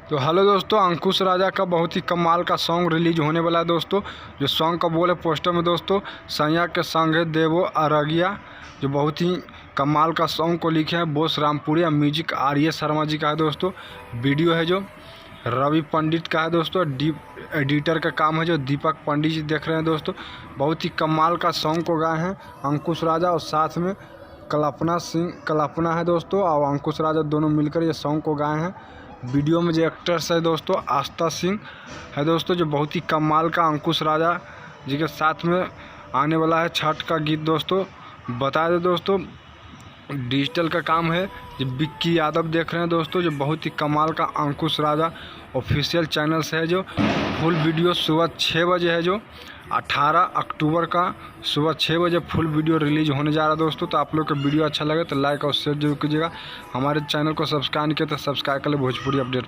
तो हेलो दोस्तों, अंकुश राजा का बहुत ही कमाल का सॉन्ग रिलीज होने वाला है दोस्तों। जो सॉन्ग का बोल है पोस्टर में दोस्तों, सैया के संग है देवो अरगिया। जो बहुत ही कमाल का सॉन्ग को लिखे हैं बोस रामपुरिया, म्यूजिक आर्य शर्मा जी का है दोस्तों। वीडियो है जो रवि पंडित का है दोस्तों, एडिटर का काम है जो दीपक पंडित जी देख रहे हैं दोस्तों। बहुत ही कमाल का सॉन्ग को गाए हैं अंकुश राजा और साथ में कल्पना है दोस्तों, और अंकुश राजा दोनों मिलकर ये सॉन्ग को गाए हैं। वीडियो में जो एक्टर्स है दोस्तों, आस्था सिंह है दोस्तों, जो बहुत ही कमाल का अंकुश राजा जी के साथ में आने वाला है छठ का गीत दोस्तों। बता दें दोस्तों, डिजिटल का काम है जो विक्की यादव देख रहे हैं दोस्तों। जो बहुत ही कमाल का अंकुश राजा ऑफिशियल चैनल से है जो फुल वीडियो सुबह 6 बजे है जो 18 अक्टूबर का सुबह 6 बजे फुल वीडियो रिलीज होने जा रहा है दोस्तों। तो आप लोग का वीडियो अच्छा लगे तो लाइक और शेयर जरूर कीजिएगा। हमारे चैनल को सब्सक्राइब किया तो सब्सक्राइब कर ले भोजपुरी अपडेट।